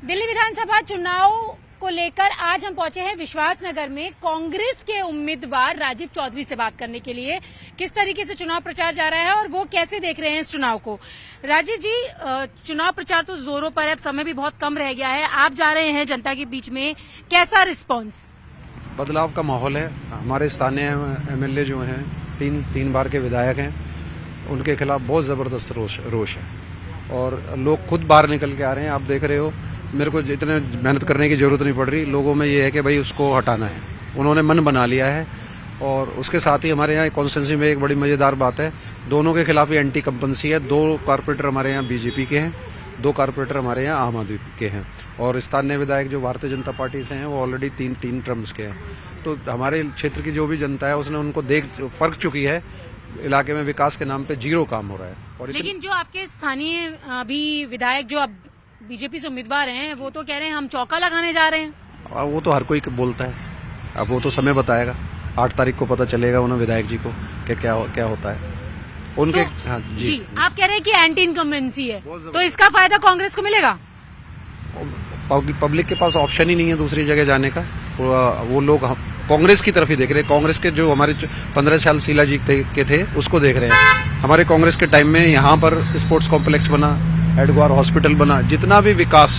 दिल्ली विधानसभा चुनाव को लेकर आज हम पहुंचे हैं विश्वासनगर में कांग्रेस के उम्मीदवार राजीव चौधरी से बात करने के लिए। किस तरीके से चुनाव प्रचार जा रहा है और वो कैसे देख रहे हैं इस चुनाव को। राजीव जी, चुनाव प्रचार तो जोरों पर है, अब समय भी बहुत कम रह गया है, आप जा रहे हैं जनता के बीच में, कैसा रिस्पॉन्स? बदलाव का माहौल है। हमारे स्थानीय एमएलए जो हैं, तीन बार के विधायक हैं, उनके खिलाफ बहुत जबरदस्त रोष है और लोग खुद बाहर निकल के आ रहे हैं। आप देख रहे हो, मेरे को इतने मेहनत करने की जरूरत नहीं पड़ रही। लोगों में ये है कि भाई उसको हटाना है, उन्होंने मन बना लिया है। और उसके साथ ही हमारे यहाँ कॉन्स्टिट्यूंसी में एक बड़ी मजेदार बात है, दोनों के खिलाफ ही एंटी कंपल्सी है। 2 कारपोरेटर हमारे यहाँ बीजेपी के हैं, 2 कारपोरेटर हमारे यहाँ आम आदमी के हैं और स्थानीय विधायक जो भारतीय जनता पार्टी से हैं वो ऑलरेडी तीन टर्म्स के हैं। तो हमारे क्षेत्र की जो भी जनता है उसने उनको परख चुकी है। इलाके में विकास के नाम पे 0 काम हो रहा है। और लेकिन जो आपके स्थानीय अभी विधायक जो अब बीजेपी से उम्मीदवार हैं वो तो कह रहे हैं हम चौका लगाने जा रहे हैं। वो तो हर कोई बोलता है, अब वो तो समय बताएगा। 8 तारीख को पता चलेगा उन्हें विधायक जी को कि क्या होता है उनके। तो, हाँ जी, आप कह रहे हैं कि एंटी इनकम्बेंसी है, तो इसका फायदा कांग्रेस को मिलेगा? पब्लिक के पास ऑप्शन ही नहीं है दूसरी जगह जाने का। वो लोग कांग्रेस की तरफ ही देख रहे हैं। कांग्रेस के जो हमारे 15 साल शीला जी के थे उसको देख रहे हैं। हमारे कांग्रेस के टाइम में यहाँ पर स्पोर्ट्स कॉम्प्लेक्स बना, एडग्वार हॉस्पिटल बना, जितना भी विकास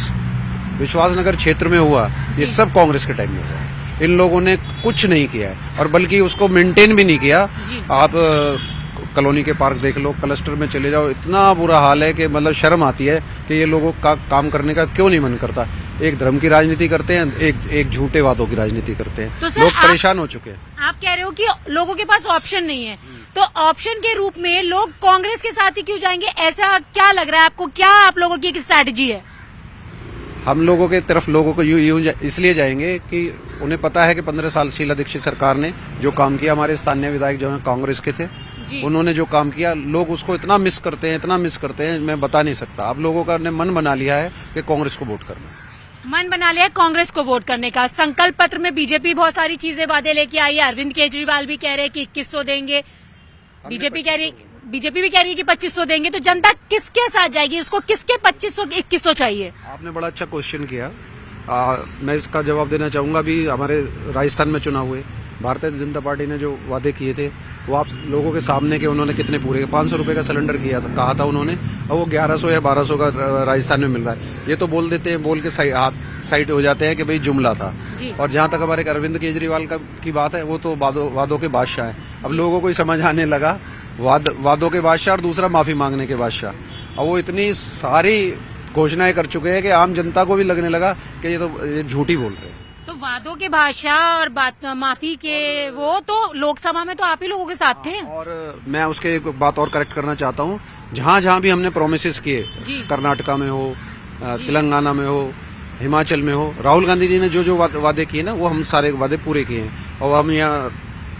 विश्वासनगर क्षेत्र में हुआ ये सब कांग्रेस के टाइम में हुआ है। इन लोगों ने कुछ नहीं किया है और बल्कि उसको मेंटेन भी नहीं किया। आप कॉलोनी के पार्क देख लो, क्लस्टर में चले जाओ, इतना बुरा हाल है कि मतलब शर्म आती है कि ये लोगों का काम करने का क्यों नहीं मन करता। एक धर्म की राजनीति करते हैं, एक झूठे वादों की राजनीति करते हैं। तो लोग परेशान हो चुके हैं। आप कह रहे हो कि लोगों के पास ऑप्शन नहीं है, तो ऑप्शन के रूप में लोग कांग्रेस के साथ ही क्यों जाएंगे? ऐसा क्या लग रहा है आपको? क्या आप लोगों की एक स्ट्रैटेजी है? हम लोगों के तरफ लोगों को यूं इसलिए जाएंगे कि उन्हें पता है कि 15 साल शीला दीक्षित सरकार ने जो काम किया, हमारे स्थानीय विधायक जो हैं कांग्रेस के थे, उन्होंने जो काम किया, लोग उसको इतना मिस करते हैं मैं बता नहीं सकता। अब लोगों का ने मन बना लिया है कि कांग्रेस को वोट करना। मन बना लिया कांग्रेस को वोट करने का। संकल्प पत्र में बीजेपी बहुत सारी चीजें वादे लेके आई है। अरविंद केजरीवाल भी कह रहे हैं कि 2100 देंगे, बीजेपी भी कह रही है कि 2500 देंगे। तो जनता किसके साथ जाएगी? उसको किसके 2500 2100 चाहिए? आपने बड़ा अच्छा क्वेश्चन किया। मैं इसका जवाब देना चाहूंगा। अभी हमारे राजस्थान में चुनाव हुए, भारतीय जनता पार्टी ने जो वादे किए थे वो आप लोगों के सामने के उन्होंने कितने पूरे 500 रुपए का सिलेंडर कहा था उन्होंने, और वो 1100 या 1200 का राजस्थान में मिल रहा है। ये तो बोल देते हैं, बोल के साइड हो जाते हैं कि भाई जुमला था। और जहां तक हमारे अरविंद केजरीवाल की बात है, वो तो वादों के बादशाह है। अब लोगों को समझ आने लगा, वादों के बादशाह और दूसरा माफी मांगने के बादशाह। और वो इतनी सारी घोषणाएं कर चुके हैं कि आम जनता को भी लगने लगा कि ये झूठी बोल रहे हैं। तो वादों के बादशाह और माफी के वो तो लोकसभा में तो आप ही लोगों के साथ थे। और मैं उसके एक बात और करेक्ट करना चाहता हूँ, जहाँ भी हमने प्रोमिसेस किए, कर्नाटका में हो, तेलंगाना में हो, हिमाचल में हो, राहुल गांधी जी ने जो वादे किए ना, वो हम सारे वादे पूरे किए हैं। और हम यहाँ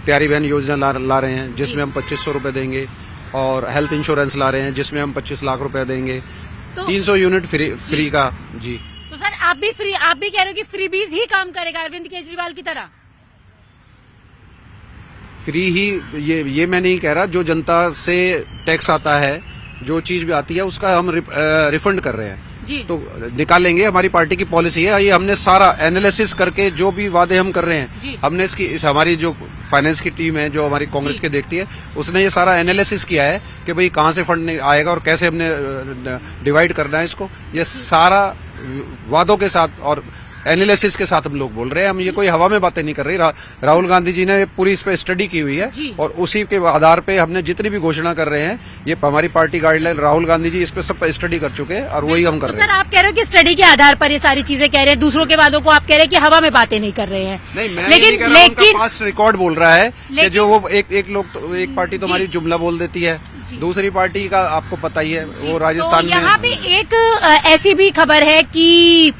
प्यारी बहन योजना ला रहे हैं जिसमें हम 2500 रुपए देंगे, और हेल्थ इंश्योरेंस ला रहे हैं जिसमें हम 25 लाख रुपए देंगे, तो 300 यूनिट फ्री का। जी, तो सर आप भी कह रहे हो कि फ्रीबीज ही काम करेगा अरविंद केजरीवाल की तरह? फ्री ही, ये मैं नहीं कह रहा। जो जनता से टैक्स आता है, जो चीज भी आती है, उसका हम रिफंड कर रहे हैं जी। तो निकालेंगे। हमारी पार्टी की पॉलिसी है। ये हमने सारा एनालिसिस करके जो भी वादे हम कर रहे हैं, हमने हमारी जो फाइनेंस की टीम है जो हमारी कांग्रेस के देखती है, उसने ये सारा एनालिसिस किया है कि भाई कहाँ से फंड आएगा और कैसे हमने डिवाइड करना है इसको। ये सारा वादों के साथ और एनालिसिस के साथ हम लोग बोल रहे हैं। हम ये कोई हवा में बातें नहीं कर रही। राहुल गांधी जी ने पूरी इस पे स्टडी की हुई है और उसी के आधार पे हमने जितनी भी घोषणा कर रहे हैं, ये हमारी पार्टी गाइडलाइन, राहुल गांधी जी इस पे सब स्टडी कर चुके हैं और वही हम कर रहे हैं। सर आप कह रहे हो कि स्टडी के आधार पर ये सारी चीजें कह रहे हैं, दूसरों के वादों को आप कह रहे हैं कि हवा में बातें नहीं कर रहे हैं। नहीं, मैं लेकिन पास्ट रिकॉर्ड बोल रहा है कि जो वो एक पार्टी तो हमारी जुमला बोल देती है, दूसरी पार्टी का आपको पता ही है वो राजस्थान में। यहाँ पे एक ऐसी भी खबर है कि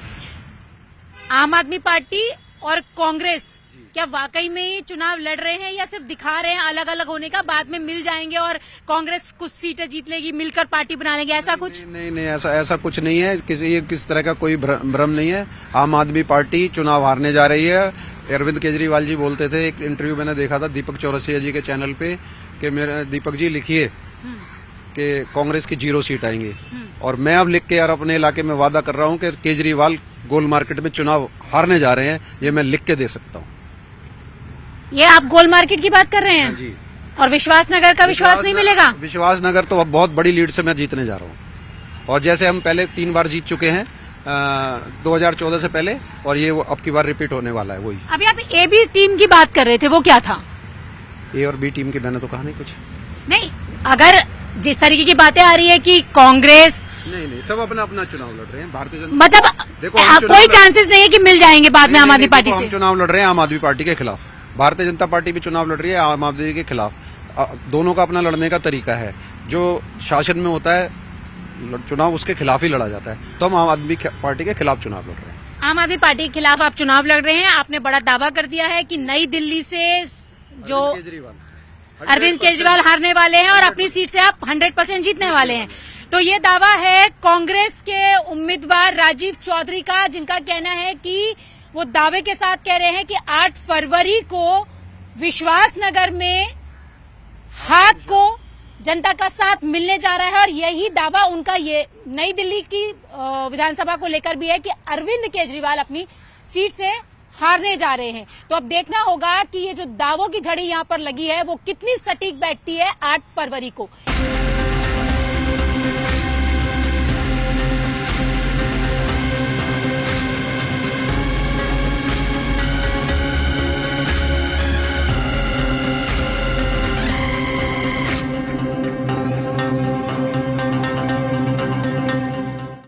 आम आदमी पार्टी और कांग्रेस क्या वाकई में चुनाव लड़ रहे हैं या सिर्फ दिखा रहे हैं अलग अलग होने का, बाद में मिल जाएंगे और कांग्रेस कुछ सीटें जीत लेगी, मिलकर पार्टी बना लेंगे, ऐसा कुछ? नहीं, ऐसा कुछ नहीं है। किस तरह का कोई भ्रम नहीं है। आम आदमी पार्टी चुनाव हारने जा रही है। अरविंद केजरीवाल जी बोलते थे, एक इंटरव्यू मैंने देखा था दीपक चौरसिया जी के चैनल पे, कि मेरा दीपक जी लिखिए कि कांग्रेस की 0 सीट आएंगी। और मैं अब लिख के यार अपने इलाके में वादा कर रहा हूं कि केजरीवाल गोल मार्केट में चुनाव हारने जा रहे हैं, ये मैं लिख के दे सकता हूँ। ये आप गोल मार्केट की बात कर रहे हैं? जी। और विश्वासनगर का विश्वास नहीं मिलेगा? विश्वासनगर तो अब बहुत बड़ी लीड से मैं जीतने जा रहा हूँ, और जैसे हम पहले 3 बार जीत चुके हैं 2014 से पहले, और ये अब की बार रिपीट होने वाला है वही। अभी आप ए बी टीम की बात कर रहे थे, वो क्या था? ए और बी टीम की मैंने तो कहा नहीं कुछ। नहीं, अगर जिस तरीके की बातें आ रही है कि कांग्रेस नहीं, सब अपना अपना चुनाव लड़ रहे हैं। भारतीय जनता मतलब देखो, हम चुनाव कोई लड़- चांसेस नहीं है कि मिल जाएंगे बाद में आम आदमी पार्टी देखो, से? हम चुनाव लड़ रहे हैं आम आदमी पार्टी के खिलाफ, भारतीय जनता पार्टी भी चुनाव लड़ रही है आम आदमी के खिलाफ। दोनों का अपना लड़ने का तरीका है। जो शासन में होता है चुनाव, उसके खिलाफ ही लड़ा जाता है। तो हम आम आदमी पार्टी के खिलाफ चुनाव लड़ रहे हैं। आम आदमी पार्टी के खिलाफ आप चुनाव लड़ रहे हैं। आपने बड़ा दावा कर दिया है कि नई दिल्ली से जो अरविंद केजरीवाल हारने वाले हैं और अपनी सीट से आप 100% जीतने वाले हैं। तो ये दावा है कांग्रेस के उम्मीदवार राजीव चौधरी का, जिनका कहना है कि वो दावे के साथ कह रहे हैं कि 8 फरवरी को विश्वासनगर में हाथ को जनता का साथ मिलने जा रहा है। और यही दावा उनका ये नई दिल्ली की विधानसभा को लेकर भी है कि अरविंद केजरीवाल अपनी सीट से हारने जा रहे हैं। तो अब देखना होगा कि ये जो दावों की झड़ी यहां पर लगी है वो कितनी सटीक बैठती है 8 फरवरी को।